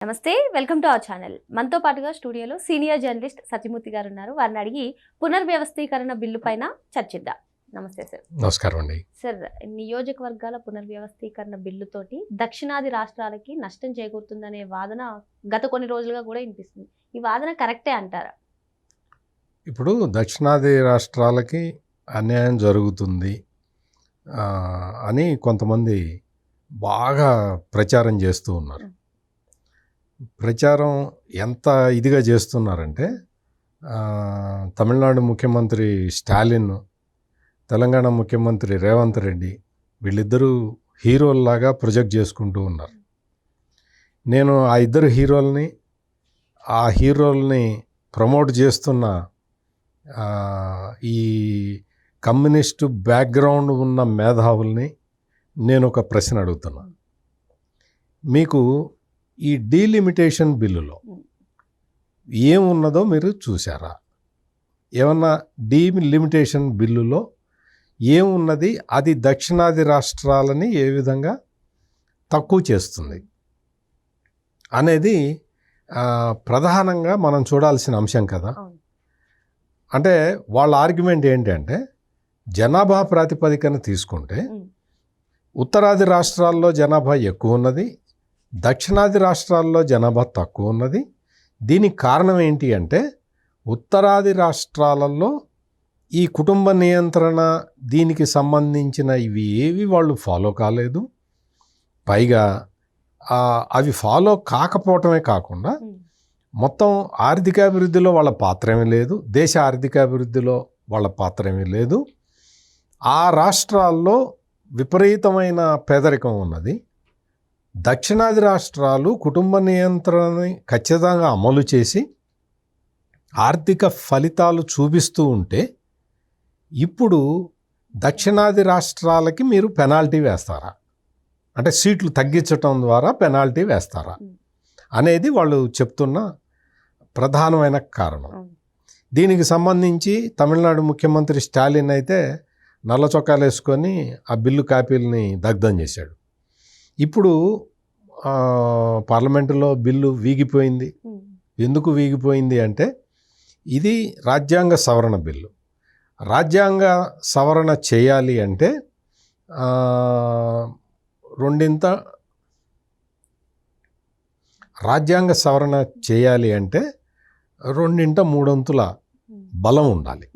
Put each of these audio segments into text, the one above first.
నమస్తే, welcome to our channel. మనతో పాటుగా స్టూడియోలో సీనియర్ జర్నలిస్ట్ సత్యమూర్తి గారు ఉన్నారు. వారిని అడిగి పునర్వ్యవస్థీకరణ బిల్లు పైన చర్చిద్దాం. నమస్తే సార్. నమస్కారం అండి. సార్, నియోజకవర్గాల పునర్వ్యవస్థీకరణ బిల్లుతోటి దక్షిణాది రాష్ట్రాలకి నష్టం చేకూరుతుందనే వాదన గత కొన్ని రోజులుగా కూడా వినిపిస్తుంది. ఈ వాదన కరెక్టే అంటారా? ఇప్పుడు దక్షిణాది రాష్ట్రాలకి అన్యాయం జరుగుతుంది అని కొంతమంది బాగా ప్రచారం చేస్తూ ఉన్నారు. ప్రచారం ఎంత ఇదిగా చేస్తున్నారంటే తమిళనాడు ముఖ్యమంత్రి స్టాలిన్, తెలంగాణ ముఖ్యమంత్రి రేవంత్ రెడ్డి వీళ్ళిద్దరూ హీరోల్లాగా ప్రొజెక్ట్ చేసుకుంటూ ఉన్నారు. నేను ఆ ఇద్దరు హీరోల్ని ప్రమోట్ చేస్తున్న ఈ కమ్యూనిస్టు బ్యాక్గ్రౌండ్ ఉన్న మేధావుల్ని నేను ఒక ప్రశ్న అడుగుతున్నా. మీకు ఈ డీలిమిటేషన్ బిల్లులో ఏమున్నదో మీరు చూసారా? ఏమన్నా డీలిమిటేషన్ బిల్లులో ఏమున్నది? అది దక్షిణాది రాష్ట్రాలని ఏ విధంగా తక్కువ చేస్తుంది అనేది ప్రధానంగా మనం చూడాల్సిన అంశం కదా. అంటే వాళ్ళ ఆర్గ్యుమెంట్ ఏంటంటే, జనాభా ప్రాతిపదికన తీసుకుంటే ఉత్తరాది రాష్ట్రాల్లో జనాభా ఎక్కువ ఉన్నది, దక్షిణాది రాష్ట్రాల్లో జనాభా తక్కువ ఉన్నది. దీనికి కారణం ఏంటి అంటే, ఉత్తరాది రాష్ట్రాలలో ఈ కుటుంబ నియంత్రణ దీనికి సంబంధించిన ఇవి ఏవి వాళ్ళు ఫాలో కాలేదు. పైగా అవి ఫాలో కాకపోవటమే కాకుండా మొత్తం ఆర్థికాభివృద్ధిలో వాళ్ళ పాత్ర ఏమీ లేదు, దేశ ఆర్థికాభివృద్ధిలో వాళ్ళ పాత్ర ఏమీ లేదు. ఆ రాష్ట్రాల్లో విపరీతమైన పేదరికం ఉన్నది. దక్షిణాది రాష్ట్రాలు కుటుంబ నియంత్రణని ఖచ్చితంగా అమలు చేసి ఆర్థిక ఫలితాలు చూపిస్తూ ఉంటే, ఇప్పుడు దక్షిణాది రాష్ట్రాలకి మీరు పెనాల్టీ వేస్తారా, అంటే సీట్లు తగ్గించటం ద్వారా పెనాల్టీ వేస్తారా అనేది వాళ్ళు చెప్తున్న ప్రధానమైన కారణం. దీనికి సంబంధించి తమిళనాడు ముఖ్యమంత్రి స్టాలిన్ అయితే నల్ల చొక్కాలు వేసుకొని ఆ బిల్లు కాపీలని దగ్ధం చేశాడు. ఇప్పుడు పార్లమెంటులో బిల్లు వీగిపోయింది. ఎందుకు వీగిపోయింది అంటే, ఇది రాజ్యాంగ సవరణ బిల్లు. రాజ్యాంగ సవరణ చేయాలి అంటే రాజ్యాంగ సవరణ చేయాలి అంటే 2/3 బలం ఉండాలి,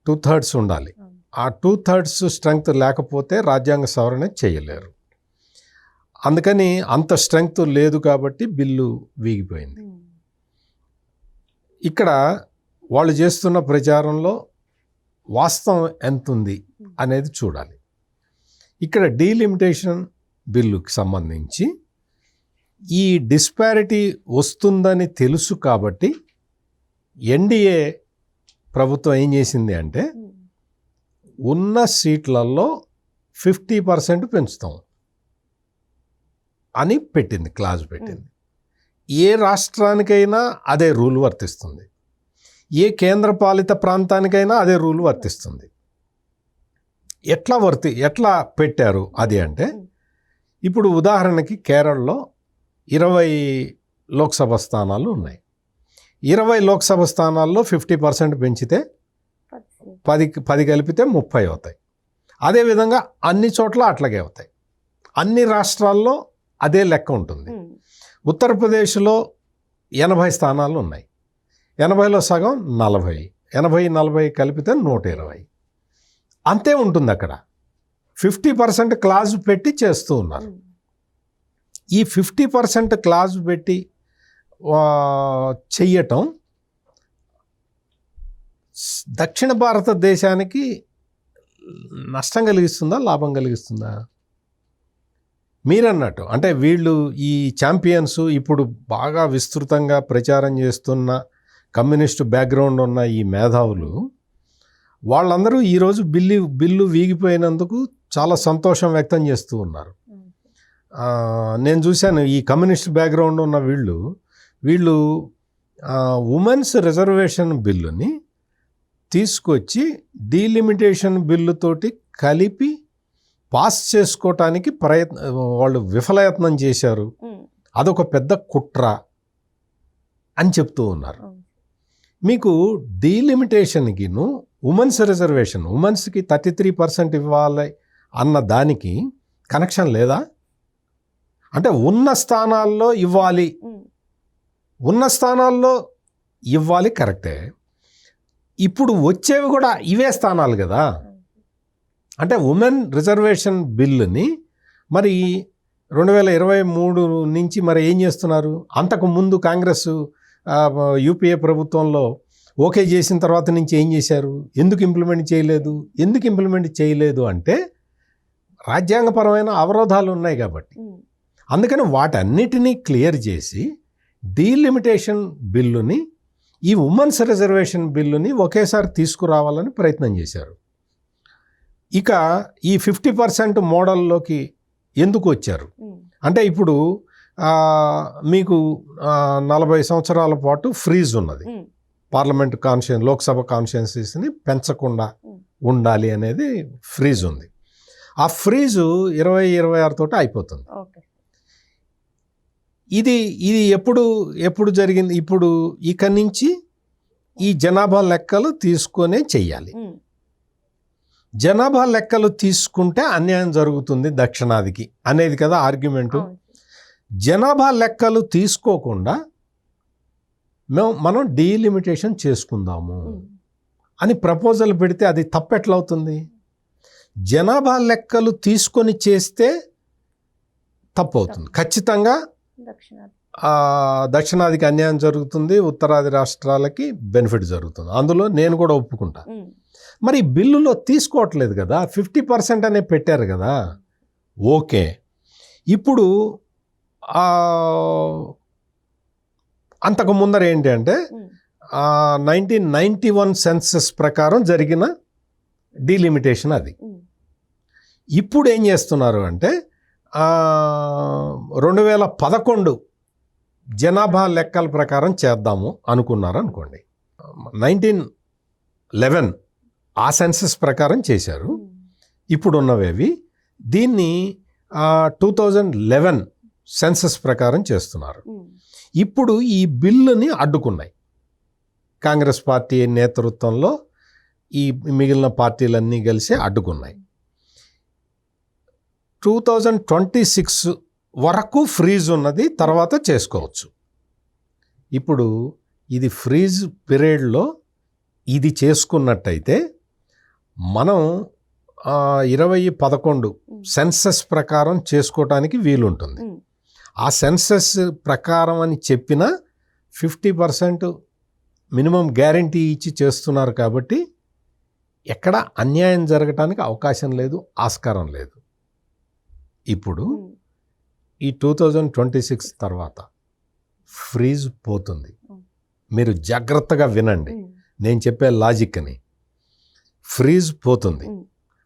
2/3 ఉండాలి. ఆ 2/3 స్ట్రెంగ్త్ లేకపోతే రాజ్యాంగ సవరణ చేయలేరు. అందుకని అంత స్ట్రెంగ్త్ లేదు కాబట్టి బిల్లు వీగిపోయింది. ఇక్కడ వాళ్ళు చేస్తున్న ప్రచారంలో వాస్తవం ఎంత ఉంది అనేది చూడాలి. ఇక్కడ డీలిమిటేషన్ బిల్లుకి సంబంధించి ఈ డిస్పారిటీ వస్తుందని తెలుసు కాబట్టి ఎన్డీఏ ప్రభుత్వం ఏం చేసింది అంటే, ఉన్న సీట్లలో 50% పెంచుతాం అని పెట్టింది, క్లాజ్ పెట్టింది. ఏ రాష్ట్రానికైనా అదే రూల్ వర్తిస్తుంది, ఏ కేంద్రపాలిత ప్రాంతానికైనా అదే రూల్ వర్తిస్తుంది. ఎట్లా పెట్టారు అది అంటే, ఇప్పుడు ఉదాహరణకి కేరళలో 20 లోక్సభ స్థానాలు ఉన్నాయి. 20 లోక్సభ స్థానాల్లో 50% పెంచితే 10 కలిపితే 30 అవుతాయి. అదేవిధంగా అన్ని చోట్ల అట్లాగే అవుతాయి. అన్ని రాష్ట్రాల్లో అదే లెక్క ఉంటుంది. ఉత్తరప్రదేశ్లో 80 స్థానాలు ఉన్నాయి. 80లో సగం 40, 80 కలిపితే 120. అంతే ఉంటుంది. అక్కడ 50% క్లాజ్ పెట్టి చేస్తూ ఉన్నారు. ఈ 50% క్లాజ్ పెట్టి చెయ్యటం దక్షిణ భారతదేశానికి నష్టం కలిగిస్తుందా, లాభం కలిగిస్తుందా? మీరన్నట్టు అంటే వీళ్ళు ఈ ఛాంపియన్స్, ఇప్పుడు బాగా విస్తృతంగా ప్రచారం చేస్తున్న కమ్యూనిస్టు బ్యాక్గ్రౌండ్ ఉన్న ఈ మేధావులు, వాళ్ళందరూ ఈరోజు బిల్లు వీగిపోయినందుకు చాలా సంతోషం వ్యక్తం చేస్తూ ఉన్నారు. నేను చూశాను, ఈ కమ్యూనిస్ట్ బ్యాక్గ్రౌండ్ ఉన్న వీళ్ళు ఉమెన్స్ రిజర్వేషన్ బిల్లుని తీసుకొచ్చి డీలిమిటేషన్ బిల్లుతోటి కలిపి పాస్ చేసుకోవటానికి వాళ్ళు విఫలయత్నం చేశారు అదొక పెద్ద కుట్ర అని చెప్తూ ఉన్నారు. మీకు డీలిమిటేషన్కిను ఉమెన్స్ రిజర్వేషన్, ఉమెన్స్కి 33% ఇవ్వాలి అన్న దానికి కనెక్షన్ లేదా? అంటే ఉన్న స్థానాల్లో ఇవ్వాలి, ఉన్న స్థానాల్లో ఇవ్వాలి కరెక్టే. ఇప్పుడు వచ్చేవి కూడా ఇవే స్థానాలు కదా. అంటే ఉమెన్ రిజర్వేషన్ బిల్లుని మరి 2023 నుంచి మరి ఏం చేస్తున్నారు? అంతకు ముందు కాంగ్రెస్ యూపీఏ ప్రభుత్వంలో ఓకే చేసిన తర్వాత నుంచి ఏం చేశారు? ఎందుకు ఇంప్లిమెంట్ చేయలేదు అంటే రాజ్యాంగపరమైన అవరోధాలు ఉన్నాయి కాబట్టి. అందుకని వాటన్నిటినీ క్లియర్ చేసి డీలిమిటేషన్ బిల్లుని, ఈ ఉమెన్స్ రిజర్వేషన్ బిల్లుని ఒకేసారి తీసుకురావాలని ప్రయత్నం చేశారు. ఇక ఈ 50% మోడల్లోకి ఎందుకు వచ్చారు అంటే ఇప్పుడు మీకు 40 సంవత్సరాల పాటు ఫ్రీజ్ ఉన్నది. పార్లమెంట్ లోక్సభ కాన్స్టిట్యుయెన్సీస్ని పెంచకుండా ఉండాలి అనేది ఫ్రీజ్ ఉంది. ఆ ఫ్రీజు 2026 తోటి అయిపోతుంది. ఇది ఎప్పుడు జరిగింది? ఇప్పుడు ఇక నుంచి ఈ జనాభా లెక్కలు తీసుకొనే చెయ్యాలి. జనాభా లెక్కలు తీసుకుంటే అన్యాయం జరుగుతుంది దక్షిణాదికి అనేది కదా ఆర్గ్యుమెంటు. జనాభా లెక్కలు తీసుకోకుండా మనం డీలిమిటేషన్ చేసుకుందాము అని ప్రపోజల్ పెడితే అది తప్పెట్లవుతుంది? జనాభా లెక్కలు తీసుకొని చేస్తే తప్పు అవుతుంది. ఖచ్చితంగా దక్షిణాదికి అన్యాయం జరుగుతుంది, ఉత్తరాది రాష్ట్రాలకి బెనిఫిట్ జరుగుతుంది. అందులో నేను కూడా ఒప్పుకుంటా. మరి బిల్లులో తీసుకోవట్లేదు కదా, 50% అనే పెట్టారు కదా. ఓకే, ఇప్పుడు అంతకు ముందర ఏంటి అంటే 1991 సెన్సస్ ప్రకారం జరిగిన డీలిమిటేషన్ అది. ఇప్పుడు ఏం చేస్తున్నారు అంటే 2011 జనాభా లెక్కల ప్రకారం చేద్దాము అనుకున్నారు అనుకోండి. 1911 ఆ సెన్సస్ ప్రకారం చేశారు. ఇప్పుడున్నవేవి దీన్ని 2011 సెన్సస్ ప్రకారం చేస్తున్నారు. ఇప్పుడు ఈ బిల్లుని అడ్డుకున్నాయి కాంగ్రెస్ పార్టీ నేతృత్వంలో ఈ మిగిలిన పార్టీలన్నీ కలిసి అడ్డుకున్నాయి. 2026 వరకు ఫ్రీజ్ ఉన్నది, తర్వాత చేసుకోవచ్చు. ఇప్పుడు ఇది ఫ్రీజ్ పీరియడ్లో ఇది చేసుకున్నట్టయితే మనం 2011 సెన్సస్ ప్రకారం చేసుకోవటానికి వీలుంటుంది. ఆ సెన్సస్ ప్రకారం అని చెప్పిన 50% మినిమం గ్యారంటీ ఇచ్చి చేస్తున్నారు కాబట్టి ఎక్కడ అన్యాయం జరగటానికి అవకాశం లేదు, ఆస్కారం లేదు. ఇప్పుడు ఈ 2026 తర్వాత ఫ్రీజ్ పోతుంది. మీరు జాగ్రత్తగా వినండి, నేను చెప్పే లాజిక్ అని. ఫ్రీజ్ పోతుంది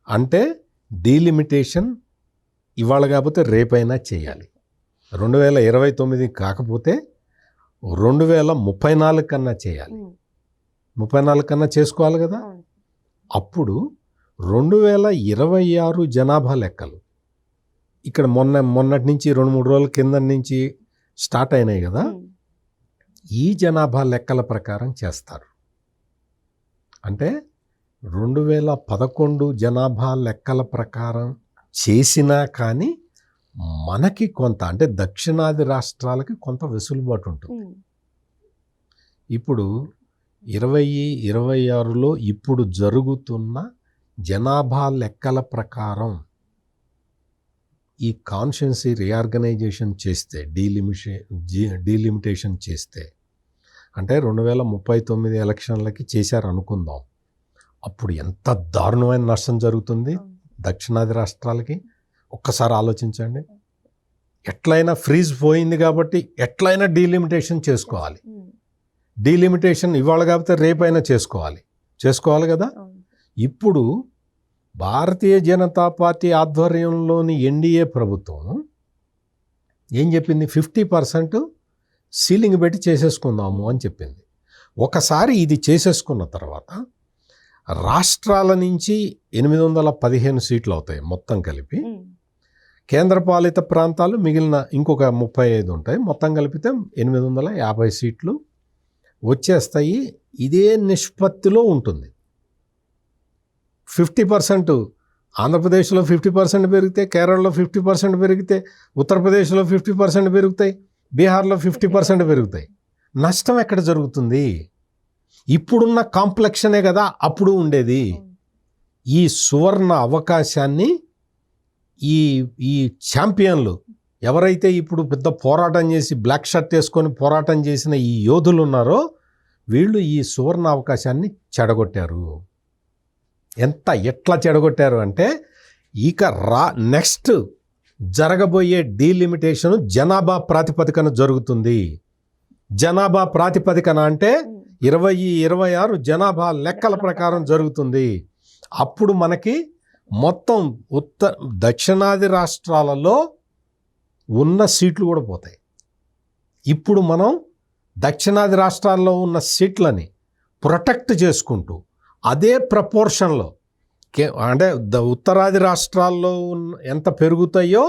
అంటే డీలిమిటేషన్ ఇవాళ కాకపోతే రేపైనా చేయాలి. 2029 కాకపోతే 2034 కన్నా చేయాలి. 34 కన్నా చేసుకోవాలి కదా. అప్పుడు 2026 జనాభా లెక్కలు ఇక్కడ మొన్నటి నుంచి 2-3 రోజుల కింద నుంచి స్టార్ట్ అయినాయి కదా. ఈ జనాభా లెక్కల ప్రకారం చేస్తారు. అంటే 2011 జనాభా లెక్కల ప్రకారం చేసినా కానీ మనకి కొంత, అంటే దక్షిణాది రాష్ట్రాలకి కొంత వెసులుబాటు ఉంటుంది. ఇప్పుడు 2026లో ఇప్పుడు జరుగుతున్న జనాభా లెక్కల ప్రకారం ఈ కాన్స్టిట్యుయెన్సీ రీఆర్గనైజేషన్ చేస్తే, డీలిమిటేషన్ చేస్తే, అంటే 2039 ఎలక్షన్లకి చేశారు అనుకుందాం, అప్పుడు ఎంత దారుణమైన నష్టం జరుగుతుంది దక్షిణాది రాష్ట్రాలకి. ఒక్కసారి ఆలోచించండి. ఎట్లయినా ఫ్రీజ్ పోయింది కాబట్టి ఎట్లయినా డీలిమిటేషన్ చేసుకోవాలి. డీలిమిటేషన్ ఇవాళ కాకపోతే రేపైనా చేసుకోవాలి కదా. ఇప్పుడు భారతీయ జనతా పార్టీ ఆధ్వర్యంలోని ఎన్డీఏ ప్రభుత్వం ఏం చెప్పింది? 50% సీలింగ్ పెట్టి చేసేసుకుందాము అని చెప్పింది. ఒకసారి ఇది చేసేసుకున్న తర్వాత రాష్ట్రాల నుంచి 815 సీట్లు అవుతాయి మొత్తం కలిపి. కేంద్రపాలిత ప్రాంతాలు మిగిలిన ఇంకొక 35 ఉంటాయి. మొత్తం కలిపితే 850 సీట్లు వచ్చేస్తాయి. ఇదే నిష్పత్తిలో ఉంటుంది. 50% ఆంధ్రప్రదేశ్లో 50% పెరిగితే, కేరళలో 50% పెరిగితే, ఉత్తరప్రదేశ్లో 50% పెరుగుతాయి, బీహార్లో 50% పెరుగుతాయి. నష్టం ఎక్కడ జరుగుతుంది? ఇప్పుడున్న కాంప్లెక్షనే కదా అప్పుడు ఉండేది. ఈ సువర్ణ అవకాశాన్ని ఈ ఈ ఛాంపియన్లు ఎవరైతే ఇప్పుడు పెద్ద పోరాటం చేసి బ్లాక్ షర్ట్ వేసుకొని పోరాటం చేసిన ఈ యోధులు ఉన్నారో వీళ్ళు ఈ సువర్ణ అవకాశాన్ని చెడగొట్టారు. ఎట్లా చెడగొట్టారు అంటే ఇక నెక్స్ట్ జరగబోయే డీలిమిటేషన్ జనాభా ప్రాతిపదికన జరుగుతుంది. జనాభా ప్రాతిపదికన అంటే 2026 జనాభా లెక్కల ప్రకారం జరుగుతుంది. అప్పుడు మనకి మొత్తం దక్షిణాది రాష్ట్రాలలో ఉన్న సీట్లు కూడా పోతాయి. ఇప్పుడు మనం దక్షిణాది రాష్ట్రాల్లో ఉన్న సీట్లని ప్రొటెక్ట్ చేసుకుంటూ అదే ప్రపోర్షన్లో అంటే ఉత్తరాది రాష్ట్రాల్లో ఎంత పెరుగుతాయో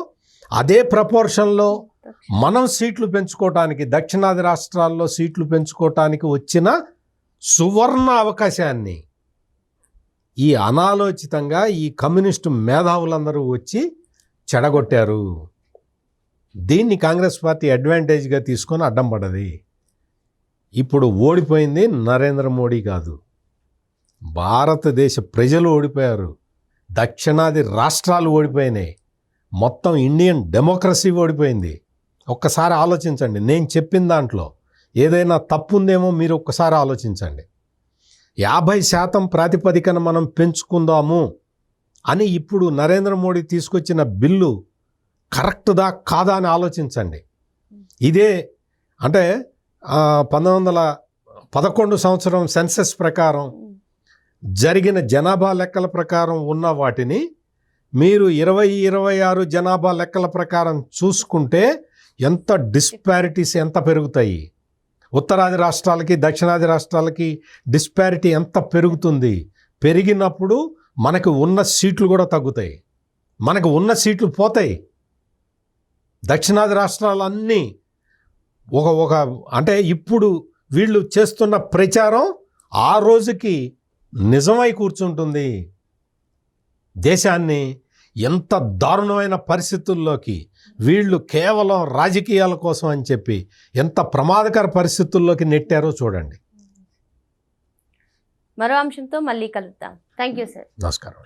అదే ప్రపోర్షన్లో మనం సీట్లు పెంచుకోవటానికి, దక్షిణాది రాష్ట్రాల్లో సీట్లు పెంచుకోవటానికి వచ్చిన సువర్ణ అవకాశాన్ని ఈ అనాలోచితంగా ఈ కమ్యూనిస్టు మేధావులందరూ వచ్చి చెడగొట్టారు. దీన్ని కాంగ్రెస్ పార్టీ అడ్వాంటేజ్గా తీసుకొని అడ్డం పడ్డది. ఇప్పుడు ఓడిపోయింది నరేంద్ర మోడీ కాదు, భారతదేశ ప్రజలు ఓడిపోయారు. దక్షిణాది రాష్ట్రాలు ఓడిపోయినాయి. మొత్తం ఇండియన్ డెమోక్రసీ ఓడిపోయింది. ఒక్కసారి ఆలోచించండి. నేను చెప్పిన దాంట్లో ఏదైనా తప్పు ఉందేమో మీరు ఒక్కసారి ఆలోచించండి. 50% ప్రాతిపదికన మనం పెంచుకుందాము అని ఇప్పుడు నరేంద్ర మోడీ తీసుకొచ్చిన బిల్లు కరెక్ట్దా కాదా అని ఆలోచించండి. ఇదే అంటే 1911 సంవత్సరం సెన్సస్ ప్రకారం జరిగిన జనాభా లెక్కల ప్రకారం ఉన్న వాటిని మీరు 2026 జనాభా లెక్కల ప్రకారం చూసుకుంటే ఎంత డిస్పారిటీస్ ఎంత పెరుగుతాయి. ఉత్తరాది రాష్ట్రాలకి దక్షిణాది రాష్ట్రాలకి డిస్పారిటీ ఎంత పెరుగుతుంది. పెరిగినప్పుడు మనకు ఉన్న సీట్లు కూడా తగ్గుతాయి, మనకు ఉన్న సీట్లు పోతాయి. దక్షిణాది రాష్ట్రాలన్నీ ఒక అంటే ఇప్పుడు వీళ్ళు చేస్తున్న ప్రచారం ఆ రోజుకి నిజమై కూర్చుంటుంది. దేశాన్ని ఎంత దారుణమైన పరిస్థితుల్లోకి వీళ్ళు కేవలం రాజకీయాల కోసం అని చెప్పి ఎంత ప్రమాదకర పరిస్థితుల్లోకి నెట్టారో చూడండి. మరో అంశంతో మళ్ళీ కలుద్దాం. Thank you sir. నమస్కారం.